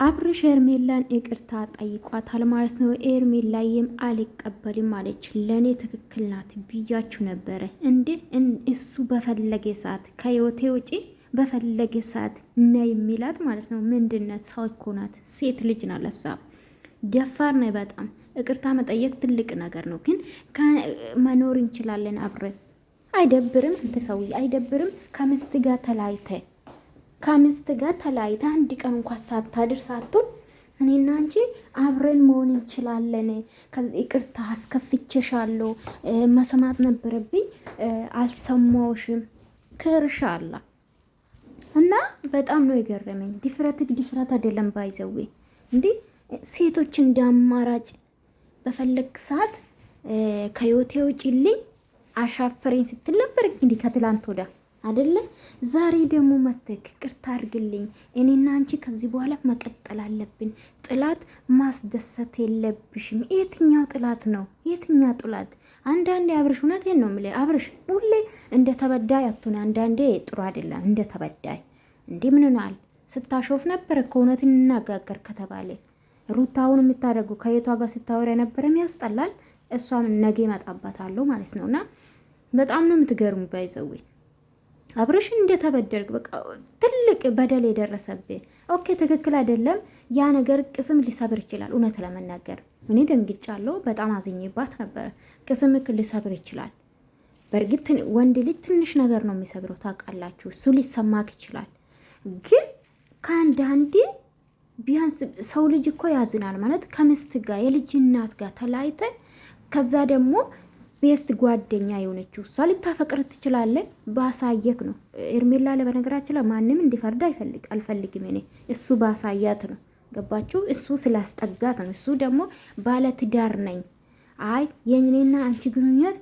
አብርሽ ኤርሜላን ይቅርታ ጠይቋታል ማለት ነው። ኤርሜላዬም አልቀበልም አለች። ለእኔ ትክክል ናት ብያችሁ ነበረ እንዴ? እሱ በፈለገ ሰዓት ከህይወቴ ውጪ በፈለገ ሰዓት ነ የሚላት ማለት ነው። ምንድነት? ሰው እኮ ናት፣ ሴት ልጅ ናት። ለሳ ደፋር ነው በጣም። ይቅርታ መጠየቅ ትልቅ ነገር ነው። ግን መኖር እንችላለን አብረን። አይደብርም? አንተ ሰውዬ አይደብርም? ከምስት ጋር ተለያይተ ከሚስት ጋር ተለያይታ አንድ ቀን እንኳን ሳታድር ሳትሆን እኔና አንቺ አብረን መሆን እንችላለን። ይቅርታ አስከፍቼሻለሁ፣ መስማት ነበረብኝ፣ አልሰማሁሽም። ክርሻላ እና በጣም ነው የገረመኝ። ድፍረት አይደለም ባይዘዌ እንዴ! ሴቶች እንደ አማራጭ በፈለግ ሰዓት ከህይወቴ ውጪልኝ አሻፈረኝ ስትል ነበር እንግዲህ ከትላንት ወዳ አይደለ? ዛሬ ደግሞ መተክ ቅርታ አድርግልኝ፣ እኔና አንቺ ከዚህ በኋላ መቀጠል አለብን። ጥላት ማስደሰት የለብሽም። የትኛው ጥላት ነው? የትኛው ጥላት? አንዳንዴ አብርሽ፣ እውነቴን ነው የምልህ አብርሽ፣ ሁሌ እንደ ተበዳይ አትሁን። አንዳንዴ ጥሩ አይደለም እንደ ተበዳይ። እንዴ ምንናል? ስታሾፍ ነበር እኮ እውነትን እንነጋገር ከተባለ ሩታውን የምታደርጉ ከየቷ ጋር ስታወራ የነበረም ያስጠላል። እሷም ነገ ይመጣባታለሁ ማለት ነውና በጣም ነው የምትገርሙ ባይዘዌ አብርሽን እንደተበደልክ በቃ ትልቅ በደል የደረሰብህ። ኦኬ ትክክል አይደለም ያ ነገር፣ ቅስም ሊሰብር ይችላል። እውነት ለመናገር እኔ ደንግጫለሁ፣ በጣም አዝኜባት ነበረ። ቅስምክ ሊሰብር ይችላል። በእርግጥ ወንድ ልጅ ትንሽ ነገር ነው የሚሰብረው ታውቃላችሁ፣ እሱ ሊሰማክ ይችላል። ግን ከአንዳንዴ ቢያንስ ሰው ልጅ እኮ ያዝናል ማለት ከሚስት ጋር የልጅ እናት ጋር ተለያይተን ከዛ ደግሞ ቤስት ጓደኛ የሆነችው እሷ ልታፈቅር ትችላለህ። ባሳየክ ነው ኤርሜላ በነገራችን ላይ ማንም እንዲፈርድ አልፈልግም እኔ። እሱ ባሳያት ነው ገባችሁ? እሱ ስላስጠጋት ነው። እሱ ደግሞ ባለትዳር ነኝ፣ አይ የኔና አንቺ ግንኙነት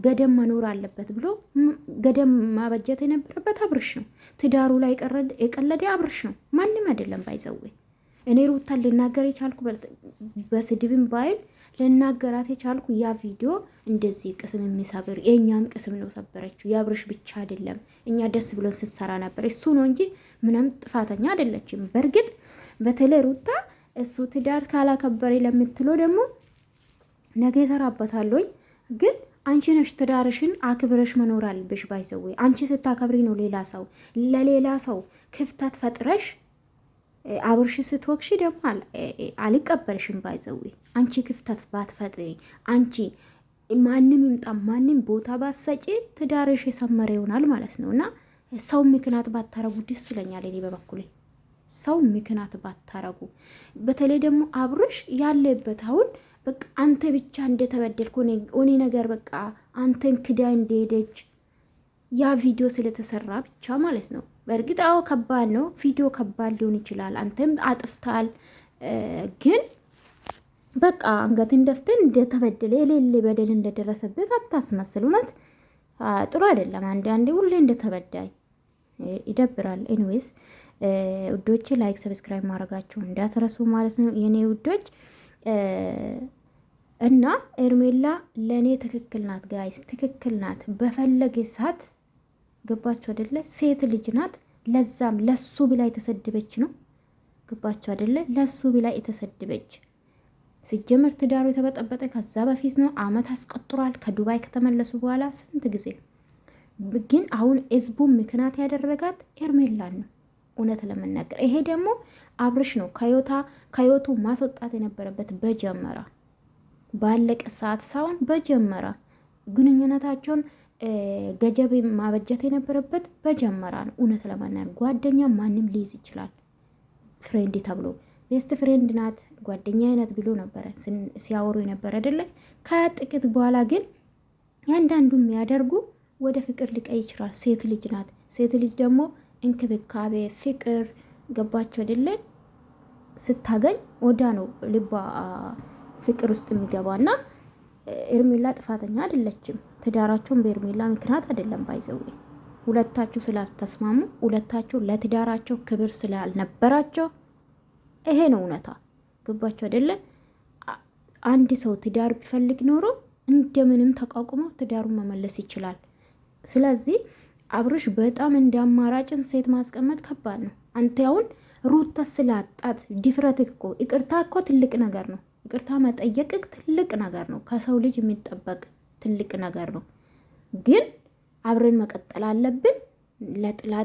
ገደም መኖር አለበት ብሎ ገደም ማበጀት የነበረበት አብርሽ ነው። ትዳሩ ላይ የቀለደ አብርሽ ነው፣ ማንም አይደለም። ባይዘዌ እኔ ሩታን ልናገር የቻልኩ በስድብም ባይል ልናገራት የቻልኩ ያ ቪዲዮ እንደዚህ ቅስም የሚሰብር የእኛም ቅስም ነው ሰበረችው። የአብርሽ ብቻ አይደለም፣ እኛ ደስ ብሎን ስትሰራ ነበር። እሱ ነው እንጂ ምንም ጥፋተኛ አይደለችም። በእርግጥ በተለይ ሩታ እሱ ትዳር ካላከበረ ለምትለው ደግሞ ነገ ይሰራበታለኝ። ግን አንቺ ነሽ ትዳርሽን አክብረሽ መኖር አለብሽ። ባይዘዌ አንቺ ስታከብሪ ነው ሌላ ሰው ለሌላ ሰው ክፍተት ፈጥረሽ አብርሽ ስትወቅሽ ደግሞ አልቀበልሽም። ባይዘዌ አንቺ ክፍተት ባትፈጥሪ፣ አንቺ ማንም ይምጣ ማንም ቦታ ባሰጪ ትዳርሽ የሰመረ ይሆናል ማለት ነው። እና ሰው ምክንያት ባታረጉ ደስ ይለኛል እኔ በበኩሌ። ሰው ምክንያት ባታረጉ፣ በተለይ ደግሞ አብርሽ ያለበት አሁን በቃ አንተ ብቻ እንደተበደልኩ እኔ ነገር በቃ አንተን ክዳ እንደሄደች ያ ቪዲዮ ስለተሰራ ብቻ ማለት ነው። በእርግጥ አዎ ከባድ ነው፣ ቪዲዮ ከባድ ሊሆን ይችላል። አንተም አጥፍታል። ግን በቃ አንገትን ደፍተን እንደተበደለ የሌለ በደል እንደደረሰበት አታስመስል። እውነት ጥሩ አይደለም። አንዳንዴ ሁሌ እንደተበዳይ ይደብራል። ኤኒዌይስ ውዶቼ ላይክ ሰብስክራይብ ማድረጋችሁ እንዳትረሱ ማለት ነው የኔ ውዶች። እና ኤርሜላ ለእኔ ትክክል ናት ጋይስ፣ ትክክል ናት። በፈለገ ሰዓት ገባችሁ አይደለ? ሴት ልጅ ናት። ለዛም ለሱ ብላ የተሰደበች ነው። ገባችሁ አይደለ? ለሱ ብላ የተሰደበች ሲጀመር ትዳሩ የተበጠበጠ ከዛ በፊት ነው። አመት አስቆጥሯል ከዱባይ ከተመለሱ በኋላ ስንት ጊዜ። ግን አሁን ህዝቡ ምክንያት ያደረጋት ኤርሜላን ነው እውነት ለመናገር። ይሄ ደግሞ አብርሽ ነው ከህይወቱ ማስወጣት የነበረበት በጀመራ ባለቀ ሰዓት ሳይሆን በጀመራ ግንኙነታቸውን ገጀብ ማበጀት የነበረበት በጀመራ ነው። እውነት ለመናገር ጓደኛ ማንም ሊይዝ ይችላል። ፍሬንድ ተብሎ ቤስት ፍሬንድ ናት ጓደኛ አይነት ብሎ ነበረ ሲያወሩ የነበረ አይደለ? ከጥቂት በኋላ ግን ያንዳንዱ የሚያደርጉ ወደ ፍቅር ሊቀይ ይችላል። ሴት ልጅ ናት። ሴት ልጅ ደግሞ እንክብካቤ፣ ፍቅር ገባቸው አይደለ? ስታገኝ ወዳ ነው ልባ ፍቅር ውስጥ የሚገባና ኤርሜላ ጥፋተኛ አይደለችም። ትዳራቸውን በኤርሜላ ምክንያት አይደለም ባይዘው ሁለታችሁ ስላልተስማሙ፣ ሁለታችሁ ለትዳራቸው ክብር ስላልነበራቸው ይሄ ነው እውነታ። ገባችሁ አይደለ? አንድ ሰው ትዳር ቢፈልግ ኖሮ እንደምንም ተቋቁሞ ትዳሩን መመለስ ይችላል። ስለዚህ አብርሽ በጣም እንደ አማራጭን ሴት ማስቀመጥ ከባድ ነው። አንተ አሁን ሩታ ስላጣት ድፍረት እኮ ይቅርታ እኮ ትልቅ ነገር ነው። ይቅርታ መጠየቅ ትልቅ ነገር ነው። ከሰው ልጅ የሚጠበቅ ትልቅ ነገር ነው። ግን አብረን መቀጠል አለብን።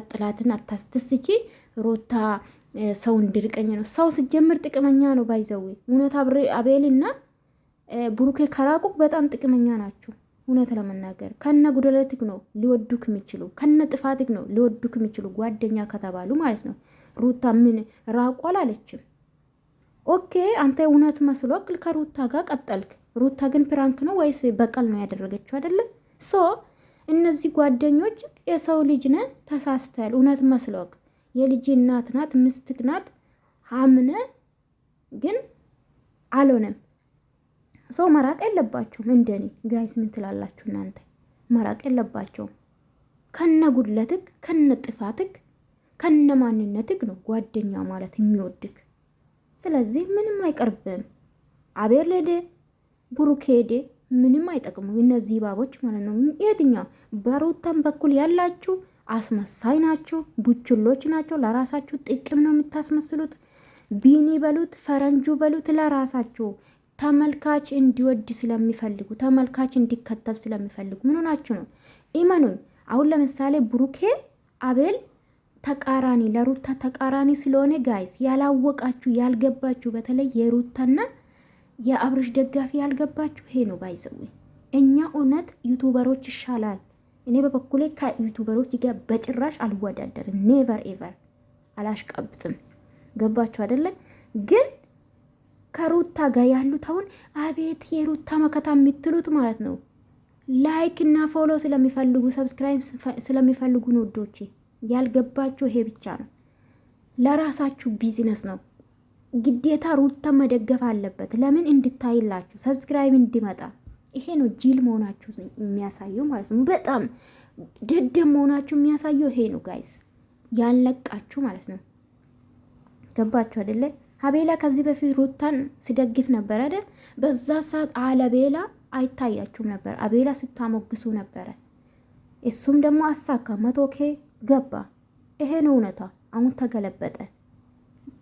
ጥላትን አታስደስቺ። ሩታ ሰው እንድርቀኝ ነው። ሰው ሲጀምር ጥቅመኛ ነው። ባይዘዌ እውነት አቤልና ብሩኬ ከራቁ በጣም ጥቅመኛ ናቸው። እውነት ለመናገር ከነ ጉደለትክ ነው ሊወዱክ የሚችሉ፣ ከነ ጥፋትክ ነው ሊወዱክ የሚችሉ ጓደኛ ከተባሉ ማለት ነው። ሩታ ምን ራቁ አላለችም። ኦኬ አንተ እውነት መስሎክ ከሩታ ጋር ቀጠልክ። ሩታ ግን ፕራንክ ነው ወይስ በቀል ነው ያደረገችው? አይደለም ሶ እነዚህ ጓደኞች የሰው ልጅ ነ ተሳስተል እውነት መስሎክ የልጅ እናት ናት ምስትክ ናት አምነ ግን አልሆነም። ሰው መራቅ የለባችሁም። እንደኔ ጋይስ ምን ትላላችሁ እናንተ? መራቅ የለባቸውም። ከነ ጉድለትክ ከነ ጥፋትክ ከነ ማንነትክ ነው ጓደኛ ማለት የሚወድክ። ስለዚህ ምንም አይቀርብም። አቤል ሄደ ብሩክ ሄደ ምንም አይጠቅሙ እነዚህ ባቦች ማለት ነው። የትኛው በሩታም በኩል ያላችሁ አስመሳይ ናቸው፣ ቡችሎች ናቸው። ለራሳችሁ ጥቅም ነው የምታስመስሉት። ቢኒ በሉት ፈረንጁ በሉት ለራሳችሁ ተመልካች እንዲወድ ስለሚፈልጉ ተመልካች እንዲከተል ስለሚፈልጉ ምን ሆናችሁ ነው? ኢመኑኝ። አሁን ለምሳሌ ብሩኬ አቤል ተቃራኒ ለሩታ ተቃራኒ ስለሆነ ጋይስ ያላወቃችሁ ያልገባችሁ፣ በተለይ የሩታና የአብርሽ ደጋፊ ያልገባችሁ ይሄ ነው። ባይዘው እኛ እውነት ዩቱበሮች ይሻላል። እኔ በበኩሌ ከዩቱበሮች ጋር በጭራሽ አልወዳደርም። ኔቨር ኤቨር አላሽቀብጥም። ገባችሁ አይደለ? ግን ከሩታ ጋር ያሉት አሁን አቤት የሩታ መከታ የምትሉት ማለት ነው ላይክ እና ፎሎ ስለሚፈልጉ ሰብስክራይብ ስለሚፈልጉ ነው ወዶቼ። ያልገባችሁ ይሄ ብቻ ነው። ለራሳችሁ ቢዝነስ ነው ግዴታ ሩታ መደገፍ አለበት። ለምን እንድታይላችሁ ሰብስክራይብ እንዲመጣ። ይሄ ነው ጂል መሆናችሁ የሚያሳየው ማለት ነው። በጣም ደደም መሆናችሁ የሚያሳየው ይሄ ነው ጋይስ። ያልነቃችሁ ማለት ነው። ገባችሁ አይደለ? አቤላ ከዚህ በፊት ሩታን ሲደግፍ ነበር አይደል? በዛ ሰዓት አለቤላ አይታያችሁም ነበር። አቤላ ስታሞግሱ ነበረ። እሱም ደግሞ አሳካ 100K ገባ። ይሄ ነው እውነታ። አሁን ተገለበጠ።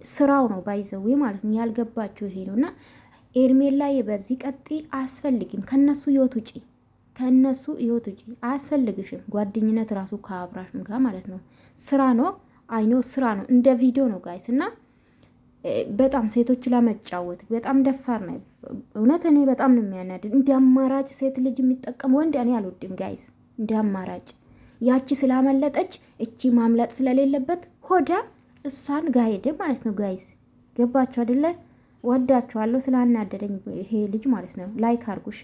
ስራው ነው ባይዘው ማለት ነው። ያልገባችሁ ይሄ ነውና ኤርሜላ በዚህ ቀጥ አያስፈልግም። ከነሱ ህይወት ውጪ ከነሱ ህይወት ውጪ አያስፈልግሽም። ጓደኝነት ራሱ ከአብራሽም ጋር ማለት ነው ስራ ነው። አይኖ ስራ ነው። እንደ ቪዲዮ ነው ጋይስ። እና በጣም ሴቶች ለመጫወት በጣም ደፋር ነው እውነት። እኔ በጣም ነው የሚያናድድ። እንደ አማራጭ ሴት ልጅ የሚጠቀም ወንድ እኔ አልወድም ጋይስ። እንደ አማራጭ ያቺ ስላመለጠች እቺ ማምለጥ ስለሌለበት ሆዳ እሷን ጋይደ ማለት ነው ጋይስ። ገባችሁ አይደለ? ወዳችኋለሁ። ስላናደደኝ ይሄ ልጅ ማለት ነው። ላይክ አርጉሽ።